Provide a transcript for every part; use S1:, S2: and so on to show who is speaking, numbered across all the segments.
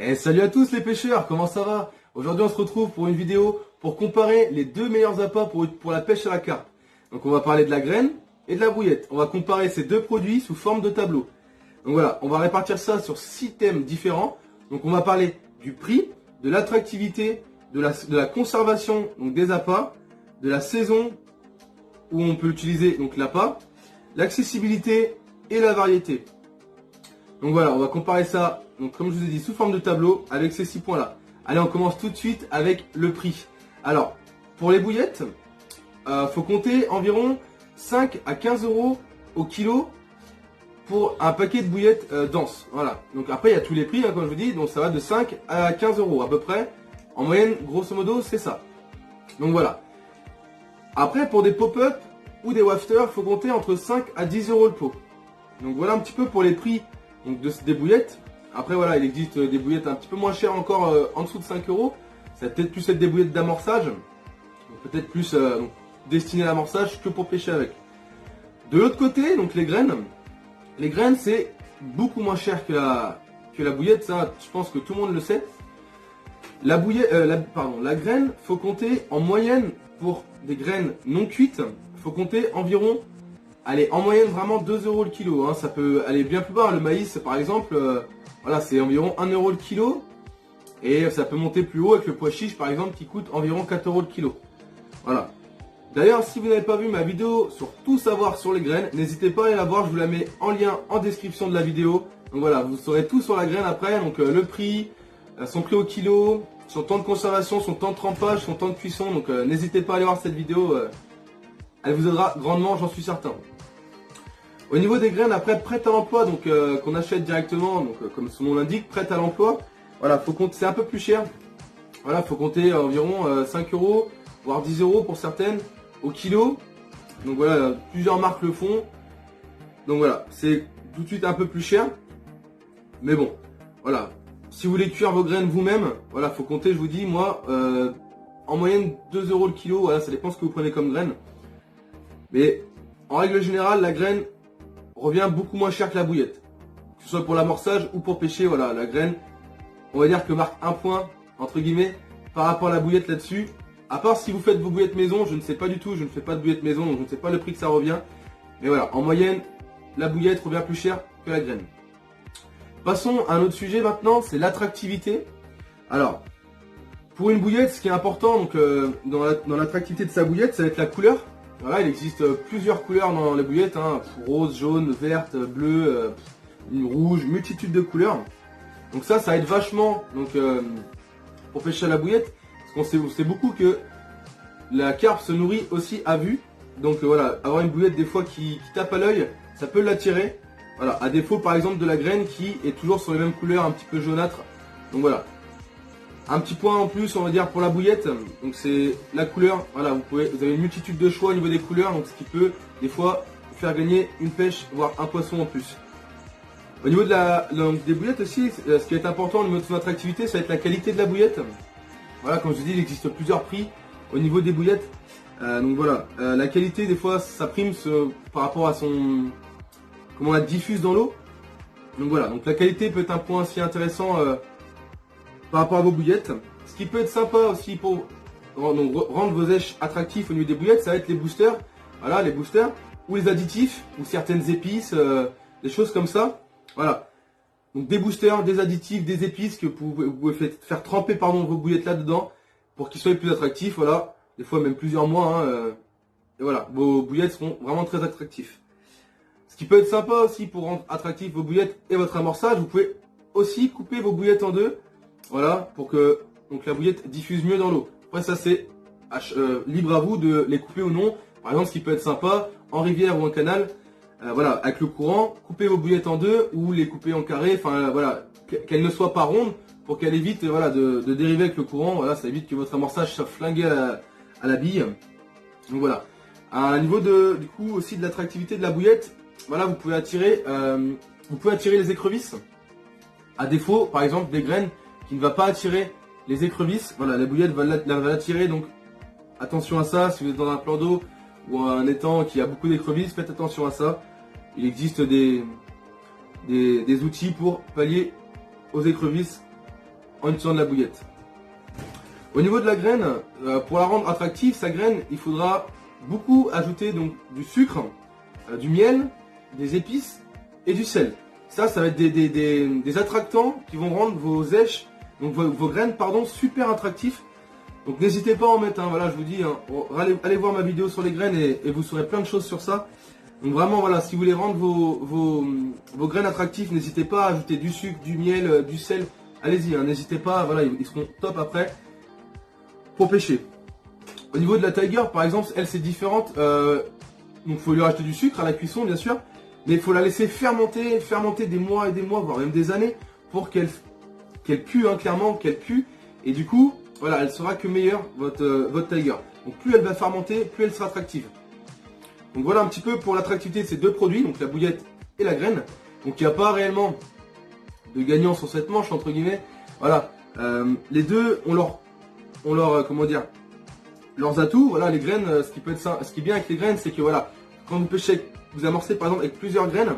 S1: Et salut à tous les pêcheurs, comment ça va? Aujourd'hui on se retrouve pour une vidéo pour comparer les deux meilleurs appâts pour la pêche à la carpe. Donc on va parler de la graine et de la brouillette. On va comparer ces deux produits sous forme de tableau. Donc voilà, on va répartir ça sur 6 thèmes différents. Donc on va parler du prix, de l'attractivité, de la conservation donc des appâts, de la saison où on peut utiliser donc l'appât, l'accessibilité et la variété. Donc voilà, on va comparer ça, donc comme je vous ai dit, sous forme de tableau avec ces 6 points-là. Allez, on commence tout de suite avec le prix. Alors, pour les bouillettes, faut compter environ 5 à 15 euros au kilo pour un paquet de bouillettes denses. Voilà. Donc après, il y a tous les prix, hein, comme je vous dis, donc ça va de 5 à 15 euros à peu près. En moyenne, grosso modo, c'est ça. Donc voilà. Après, pour des pop-up ou des wafters, il faut compter entre 5 à 10 euros le pot. Donc voilà un petit peu pour les prix donc des bouillettes. Après voilà, il existe des bouillettes un petit peu moins chères encore en dessous de 5 euros. Ça va peut-être plus être des bouillettes d'amorçage. Peut-être plus destinées à l'amorçage que pour pêcher avec. De l'autre côté, donc les graines. Les graines c'est beaucoup moins cher que la bouillette, ça je pense que tout le monde le sait. La graine, faut compter en moyenne pour des graines non cuites, faut compter environ, allez, en moyenne vraiment 2 euros le kilo, hein. Ça peut aller bien plus bas. Le maïs par exemple, voilà, c'est environ 1 euro le kilo. Et ça peut monter plus haut avec le pois chiche par exemple qui coûte environ 4 euros le kilo. Voilà. D'ailleurs, si vous n'avez pas vu ma vidéo sur tout savoir sur les graines, n'hésitez pas à aller la voir, je vous la mets en lien en description de la vidéo. Donc voilà, vous saurez tout sur la graine après, donc le prix, son prix au kilo, son temps de conservation, son temps de trempage, son temps de cuisson. Donc n'hésitez pas à aller voir cette vidéo, elle vous aidera grandement, j'en suis certain. Au niveau des graines, après prêtes à l'emploi, donc qu'on achète directement, donc comme son nom l'indique, prêtes à l'emploi. Voilà, faut compter, c'est un peu plus cher. Voilà, faut compter environ 5 euros, voire 10 euros pour certaines au kilo. Donc voilà, plusieurs marques le font. Donc voilà, c'est tout de suite un peu plus cher. Mais bon, voilà. Si vous voulez cuire vos graines vous-même, voilà, faut compter, je vous dis, moi, en moyenne 2 euros le kilo. Voilà, ça dépend ce que vous prenez comme graine. Mais en règle générale, la graine revient beaucoup moins cher que la bouillette. Que ce soit pour l'amorçage ou pour pêcher, voilà, la graine, on va dire que marque un point, entre guillemets, par rapport à la bouillette là-dessus. À part si vous faites vos bouillettes maison, je ne sais pas du tout, je ne fais pas de bouillette maison, donc je ne sais pas le prix que ça revient. Mais voilà, en moyenne, la bouillette revient plus cher que la graine. Passons à un autre sujet maintenant, c'est l'attractivité. Alors, pour une bouillette, ce qui est important donc, dans l'attractivité de sa bouillette, ça va être la couleur. Voilà, il existe plusieurs couleurs dans les bouillettes, hein, rose, jaune, verte, bleu, rouge, multitude de couleurs. Donc ça aide vachement donc, pour pêcher à la bouillette. Parce qu'on sait beaucoup que la carpe se nourrit aussi à vue. Donc voilà, avoir une bouillette des fois qui tape à l'œil, ça peut l'attirer. Voilà, à défaut par exemple de la graine qui est toujours sur les mêmes couleurs, un petit peu jaunâtre. Donc voilà. Un petit point en plus, on va dire, pour la bouillette, donc c'est la couleur. Voilà, vous avez une multitude de choix au niveau des couleurs, donc ce qui peut des fois vous faire gagner une pêche, voire un poisson en plus. Au niveau des bouillettes aussi, ce qui est important au niveau de son attractivité, ça va être la qualité de la bouillette. Voilà, comme je vous dis, il existe plusieurs prix au niveau des bouillettes. Donc voilà, la qualité des fois ça prime par rapport à comment on la diffuse dans l'eau. Donc voilà, donc la qualité peut être un point aussi intéressant par rapport à vos bouillettes. Ce qui peut être sympa aussi pour rendre vos èches attractifs au niveau des bouillettes, ça va être les boosters. Voilà, les boosters, ou les additifs, ou certaines épices, des choses comme ça. Voilà. Donc des boosters, des additifs, des épices que vous pouvez faire tremper vos bouillettes là-dedans pour qu'ils soient plus attractifs. Voilà, des fois même plusieurs mois. Hein, et voilà, vos bouillettes seront vraiment très attractifs. Ce qui peut être sympa aussi pour rendre attractifs vos bouillettes et votre amorçage, vous pouvez aussi couper vos bouillettes en deux. Voilà, pour que donc, la bouillette diffuse mieux dans l'eau. Après ça c'est libre à vous de les couper ou non. Par exemple, ce qui peut être sympa en rivière ou en canal. Voilà, avec le courant, coupez vos bouillettes en deux ou les couper en carré, enfin voilà, qu'elles ne soient pas rondes pour qu'elles évitent voilà, de dériver avec le courant. Voilà, ça évite que votre amorçage soit flingué à la bille. Donc voilà. À un niveau du coup aussi de l'attractivité de la bouillette, voilà, vous pouvez attirer les écrevisses. À défaut, par exemple, des graines qui ne va pas attirer les écrevisses. Voilà, la bouillette va l'attirer, donc attention à ça. Si vous êtes dans un plan d'eau ou un étang qui a beaucoup d'écrevisses, faites attention à ça. Il existe des outils pour pallier aux écrevisses en utilisant de la bouillette. Au niveau de la graine, pour la rendre attractive, sa graine, il faudra beaucoup ajouter donc du sucre, du miel, des épices et du sel. Ça va être des attractants qui vont rendre vos èches, donc vos graines, pardon, super attractifs. Donc n'hésitez pas à en mettre, hein, voilà, je vous dis, hein, allez voir ma vidéo sur les graines et vous saurez plein de choses sur ça. Donc vraiment, voilà, si vous voulez rendre vos graines attractives, n'hésitez pas à ajouter du sucre, du miel, du sel. Allez-y, hein, n'hésitez pas, voilà, ils seront top après pour pêcher. Au niveau de la Tiger, par exemple, elle c'est différente. Donc il faut lui rajouter du sucre à la cuisson, bien sûr. Mais il faut la laisser fermenter des mois et des mois, voire même des années, pour qu'elle pue, hein, clairement, qu'elle pue. Et du coup, voilà, elle sera que meilleure, votre Tiger. Donc plus elle va fermenter, plus elle sera attractive. Donc voilà un petit peu pour l'attractivité de ces deux produits, donc la bouillette et la graine. Donc il n'y a pas réellement de gagnant sur cette manche, entre guillemets. Voilà, les deux ont leur comment dire, leurs atouts. Voilà, les graines, ce qui est bien avec les graines, c'est que voilà, quand vous pêchez, vous amorcez par exemple avec plusieurs graines.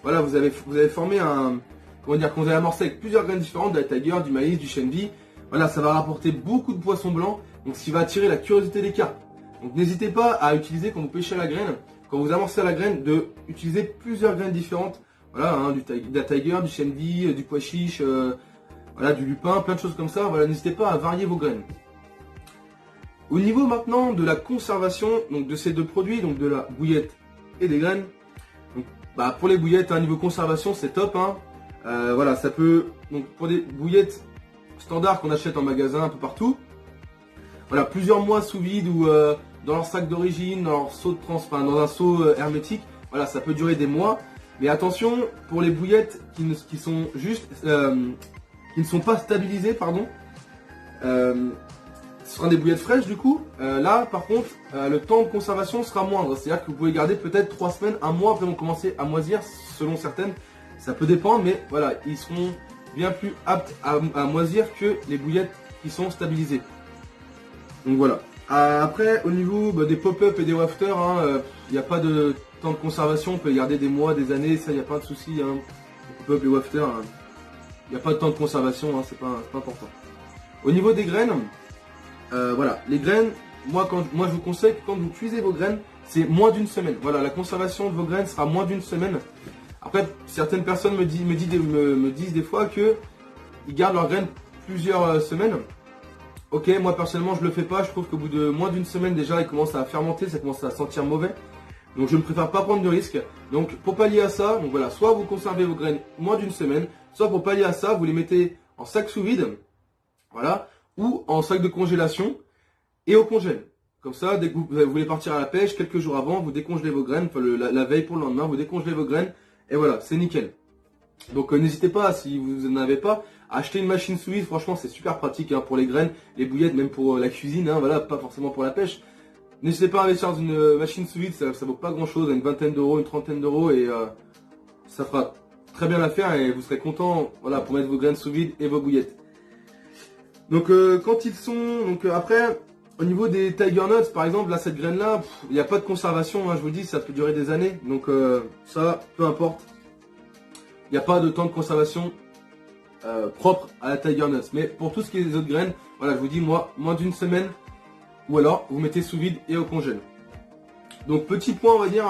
S1: Voilà, vous avez formé un, comment dire, quand vous avez amorcé avec plusieurs graines différentes, de la Tiger, du maïs, du chenvi. Voilà, ça va rapporter beaucoup de poissons blancs, donc ce qui va attirer la curiosité des carpes. Donc n'hésitez pas à utiliser, quand vous pêchez la graine, quand vous amorcez à la graine, de utiliser plusieurs graines différentes. Voilà, hein, de la Tiger, du chenvi, du pois chiche, voilà, du lupin, plein de choses comme ça. Voilà, n'hésitez pas à varier vos graines. Au niveau maintenant de la conservation, donc de ces deux produits, donc de la bouillette et des graines. Donc, bah, pour les bouillettes, hein, niveau conservation, c'est top. Hein. Voilà, ça peut, donc pour des bouillettes standards qu'on achète en magasin un peu partout. Voilà, plusieurs mois sous vide ou dans leur sac d'origine, dans leur seau de dans un seau hermétique. Voilà, ça peut durer des mois. Mais attention, pour les bouillettes qui sont juste, qui ne sont pas stabilisées, pardon. Ce sera des bouillettes fraîches du coup. Là, par contre, le temps de conservation sera moindre. C'est-à-dire que vous pouvez garder peut-être 3 semaines, un mois après vont commencer à moisir, selon certaines. Ça peut dépendre, mais voilà, ils seront bien plus aptes à moisir que les bouillettes qui sont stabilisées. Donc voilà. Après, au niveau des pop-up et des wafters, il n'y a pas de temps de conservation. On peut les garder des mois, des années, ça, il n'y a pas de souci. Hein. Les pop-up, les wafters, il n'y a pas de temps de conservation, hein, c'est pas important. Au niveau des graines, voilà, les graines, moi je vous conseille que quand vous cuisez vos graines, c'est moins d'une semaine. Voilà, la conservation de vos graines sera moins d'une semaine. Après, certaines personnes me disent des fois que ils gardent leurs graines plusieurs semaines. Ok, moi personnellement je le fais pas, je trouve qu'au bout de moins d'une semaine déjà, ils commencent à fermenter, ça commence à sentir mauvais. Donc je ne préfère pas prendre de risque. Donc pour pallier à ça, donc voilà, soit vous conservez vos graines moins d'une semaine, soit pour pallier à ça, vous les mettez en sac sous vide, voilà, ou en sac de congélation et au congèle. Comme ça, dès que vous voulez partir à la pêche, quelques jours avant, vous décongelez vos graines, enfin la veille pour le lendemain, vous décongelez vos graines, et voilà, c'est nickel. Donc n'hésitez pas, si vous n'en avez pas, à acheter une machine sous vide, franchement c'est super pratique hein, pour les graines, les bouillettes, même pour la cuisine, hein, voilà, pas forcément pour la pêche. N'hésitez pas à investir dans une machine sous vide, ça vaut pas grand chose, une vingtaine d'euros, une trentaine d'euros, et ça fera très bien l'affaire, et vous serez content, voilà, pour mettre vos graines sous vide et vos bouillettes. Donc quand ils sont, donc après, au niveau des Tiger Nuts par exemple, là cette graine là, il n'y a pas de conservation, hein, je vous le dis, ça peut durer des années, donc ça, peu importe. Il n'y a pas de temps de conservation propre à la Tiger Nuts. Mais pour tout ce qui est des autres graines, voilà, je vous dis, moi, moins d'une semaine, ou alors vous mettez sous vide et au congèle. Donc petit point, on va dire,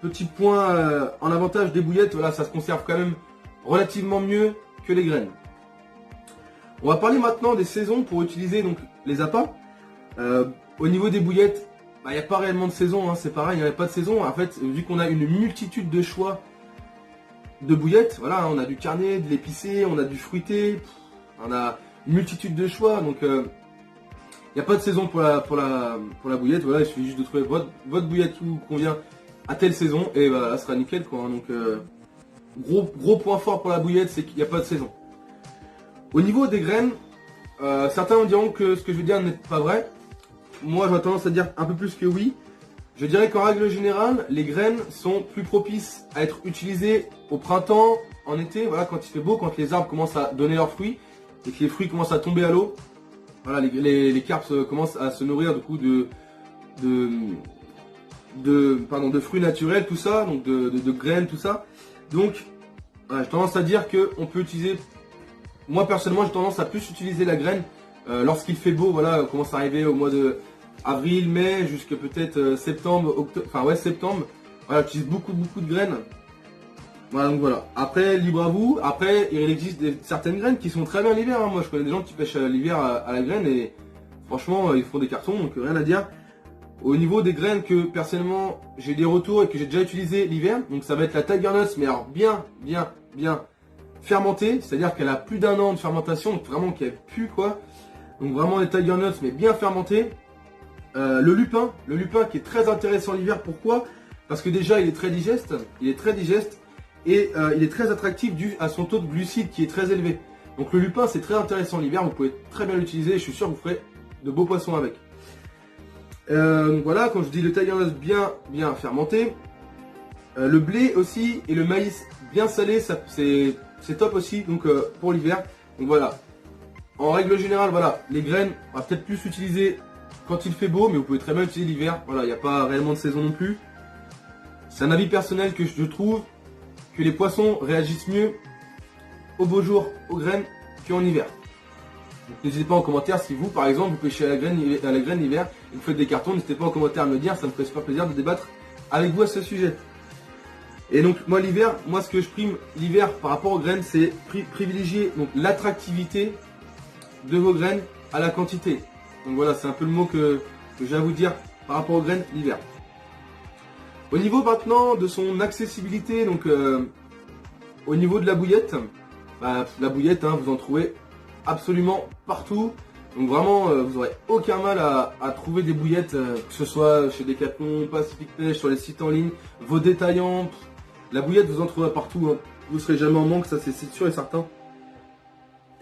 S1: petit point en avantage des bouillettes, voilà, ça se conserve quand même relativement mieux que les graines. On va parler maintenant des saisons pour utiliser donc les appâts. Au niveau des bouillettes, il n'y a pas réellement de saison, hein, c'est pareil, il n'y a pas de saison. En fait, vu qu'on a une multitude de choix de bouillettes, voilà, on a du carnet, de l'épicé, on a du fruité, on a une multitude de choix, donc il n'y a pas de saison pour la bouillette, voilà, il suffit juste de trouver votre bouillette qui vous convient à telle saison, et voilà, ça sera nickel quoi, hein, donc gros point fort pour la bouillette, c'est qu'il n'y a pas de saison. Au niveau des graines, certains me diront que ce que je vais dire n'est pas vrai, moi j'aurais tendance à dire un peu plus que oui. Je dirais qu'en règle générale, les graines sont plus propices à être utilisées au printemps, en été, voilà, quand il fait beau, quand les arbres commencent à donner leurs fruits et que les fruits commencent à tomber à l'eau. Voilà, les carpes commencent à se nourrir du coup de fruits naturels, tout ça, donc de graines, tout ça. Donc, voilà, j'ai tendance à dire qu'on peut utiliser moi personnellement j'ai tendance à plus utiliser la graine lorsqu'il fait beau, voilà, commence à arriver au mois de avril, mai, jusqu'à peut-être septembre, octobre, enfin ouais septembre. Voilà, j'utilise beaucoup de graines. Voilà, donc voilà. Après, libre à vous. Après, il existe certaines graines qui sont très bien l'hiver. Hein. Moi, je connais des gens qui pêchent l'hiver à la graine et franchement, ils font des cartons, donc rien à dire. Au niveau des graines que personnellement, j'ai des retours et que j'ai déjà utilisé l'hiver, donc ça va être la Tiger Nuts, mais alors bien fermentée, c'est-à-dire qu'elle a plus d'1 an de fermentation, donc vraiment qu'elle pue quoi. Donc vraiment les Tiger Nuts, mais bien fermentées. Le lupin qui est très intéressant l'hiver. Pourquoi? Parce que déjà, il est très digeste. Et il est très attractif dû à son taux de glucides qui est très élevé. Donc le lupin c'est très intéressant l'hiver, vous pouvez très bien l'utiliser et je suis sûr que vous ferez de beaux poissons avec. Voilà, quand je dis le Tiger Nuts bien fermenté, le blé aussi et le maïs bien salé, c'est top aussi donc pour l'hiver. Donc voilà, en règle générale, voilà, les graines on va peut-être plus utiliser quand il fait beau, mais vous pouvez très bien utiliser l'hiver. Voilà, il n'y a pas réellement de saison non plus. C'est un avis personnel que je trouve que les poissons réagissent mieux au beau jour, aux graines, qu'en hiver. N'hésitez pas en commentaire si vous, par exemple, vous pêchez à la graine l'hiver et vous faites des cartons, n'hésitez pas en commentaire à me le dire, ça me ferait super plaisir de débattre avec vous à ce sujet. Et donc moi l'hiver, ce que je prime l'hiver par rapport aux graines, c'est privilégier donc l'attractivité de vos graines à la quantité. Donc voilà, c'est un peu le mot que j'ai à vous dire par rapport aux graines l'hiver. Au niveau maintenant de son accessibilité, donc au niveau de la bouillette, la bouillette, hein, vous en trouvez absolument partout. Donc vraiment, vous n'aurez aucun mal à trouver des bouillettes, que ce soit chez Decathlon, Pacific Pêche, sur les sites en ligne, vos détaillants. La bouillette, vous en trouverez partout. Hein. Vous ne serez jamais en manque, ça c'est sûr et certain.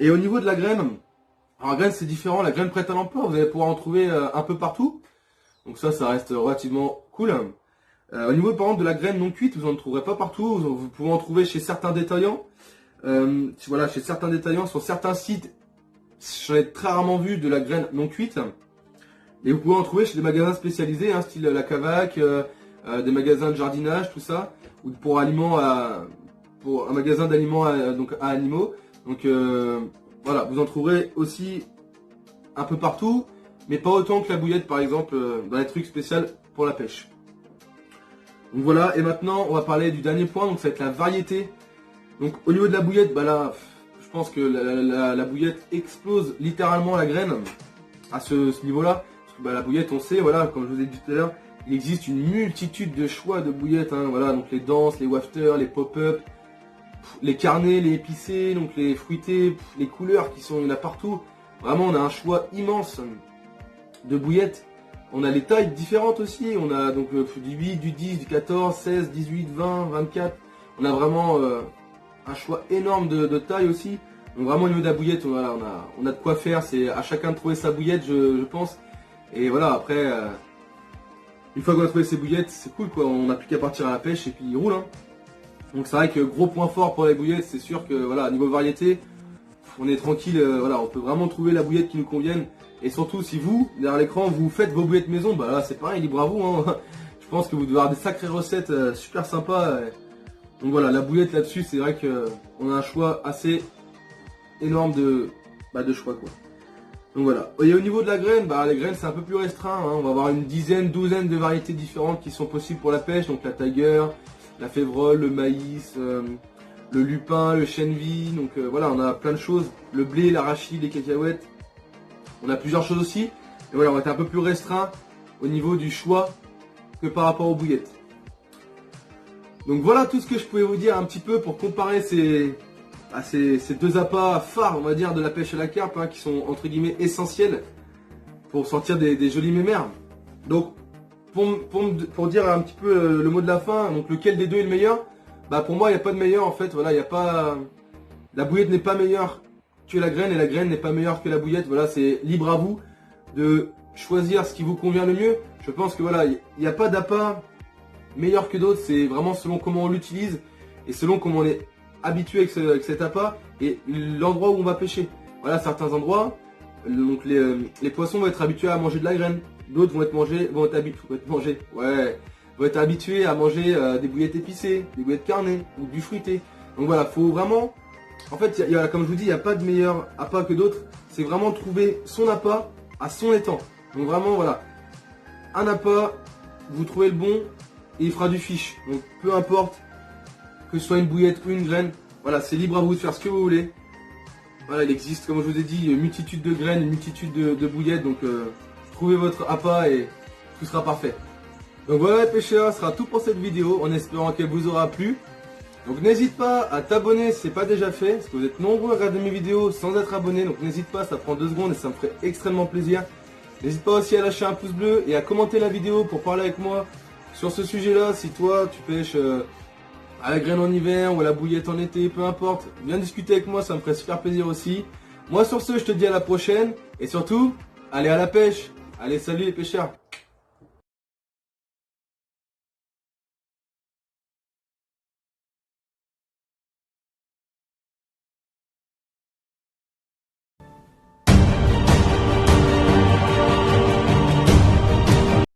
S1: Et au niveau de la graine, alors la graine c'est différent, la graine prête à l'emploi, vous allez pouvoir en trouver un peu partout. Donc ça reste relativement cool. Au niveau par exemple de la graine non cuite, vous n'en trouverez pas partout, vous pouvez en trouver chez certains détaillants. Voilà, chez certains détaillants, sur certains sites, j'en ai très rarement vu de la graine non cuite. Et vous pouvez en trouver chez des magasins spécialisés, hein, style la Cavac, des magasins de jardinage, tout ça, ou pour un magasin d'aliments à animaux. Donc voilà, vous en trouverez aussi un peu partout, mais pas autant que la bouillette par exemple dans les trucs spéciaux pour la pêche. Donc voilà, et maintenant on va parler du dernier point, donc ça va être la variété. Donc au niveau de la bouillette, là, je pense que la bouillette explose littéralement la graine à ce niveau-là. Parce que la bouillette, on sait, voilà, comme je vous ai dit tout à l'heure, il existe une multitude de choix de bouillettes. Hein, voilà, donc les denses, les wafters, les pop-up, les carnés, les épicés, donc les fruités, les couleurs il y en a partout. Vraiment, on a un choix immense de bouillettes. On a les tailles différentes aussi. On a donc du 8, du 10, du 14, 16, 18, 20, 24. On a vraiment un choix énorme de taille aussi. Donc vraiment au niveau de la bouillette, voilà, on a de quoi faire. C'est à chacun de trouver sa bouillette, je pense. Et voilà, après, une fois qu'on a trouvé ses bouillettes, c'est cool quoi. On n'a plus qu'à partir à la pêche et puis il roule. Hein. Donc c'est vrai que gros point fort pour les bouillettes, c'est sûr que voilà, niveau variété, on est tranquille. Voilà, on peut vraiment trouver la bouillette qui nous convienne. Et surtout si vous, derrière l'écran, vous faites vos bouillettes maison, là c'est pareil, libre à vous. Hein. Je pense que vous devez avoir des sacrées recettes super sympas. Donc voilà, la bouillette là-dessus, c'est vrai qu'on a un choix assez énorme de choix quoi. Donc voilà. Et au niveau de la graine, les graines c'est un peu plus restreint. Hein. On va avoir une dizaine, douzaine de variétés différentes qui sont possibles pour la pêche. Donc la tiger, la févrole, le maïs, le lupin, le chènevis. Donc voilà, on a plein de choses. Le blé, l'arachide, les cacahuètes. On a plusieurs choses aussi. Et voilà, on va être un peu plus restreint au niveau du choix que par rapport aux bouillettes. Donc voilà tout ce que je pouvais vous dire un petit peu pour comparer ces deux appâts phares, on va dire, de la pêche à la carpe, hein, qui sont entre guillemets essentiels pour sortir des jolis mémères. Donc pour dire un petit peu le mot de la fin, donc lequel des deux est le meilleur, pour moi il n'y a pas de meilleur en fait. Voilà, il y a pas, la bouillette n'est pas meilleure que la graine et la graine n'est pas meilleure que la bouillette. Voilà, c'est libre à vous de choisir ce qui vous convient le mieux. Je pense que voilà, il n'y a pas d'appât meilleur que d'autres, c'est vraiment selon comment on l'utilise et selon comment on est habitué avec cet appât et l'endroit où on va pêcher. Voilà, certains endroits, donc les poissons vont être habitués à manger de la graine, d'autres vont être habitués à manger des bouillettes épicées, des bouillettes carnées ou du fruité. Donc voilà, faut vraiment En fait, comme je vous dis, il n'y a pas de meilleur appât que d'autres. C'est vraiment trouver son appât à son étang. Donc vraiment, voilà. Un appât, vous trouvez le bon et il fera du fiche. Donc peu importe que ce soit une bouillette ou une graine. Voilà, c'est libre à vous de faire ce que vous voulez. Voilà, il existe, comme je vous ai dit, une multitude de graines, une multitude de bouillettes. Donc trouvez votre appât et tout sera parfait. Donc voilà les pêcheurs, ce sera tout pour cette vidéo en espérant qu'elle vous aura plu. Donc n'hésite pas à t'abonner si ce n'est pas déjà fait, parce que vous êtes nombreux à regarder mes vidéos sans être abonné, donc n'hésite pas, ça prend 2 secondes et ça me ferait extrêmement plaisir. N'hésite pas aussi à lâcher un pouce bleu et à commenter la vidéo pour parler avec moi sur ce sujet-là. Si toi tu pêches à la graine en hiver ou à la bouillette en été, peu importe, viens discuter avec moi, ça me ferait super plaisir aussi. Moi sur ce, je te dis à la prochaine et surtout, allez à la pêche. Allez, salut les pêcheurs.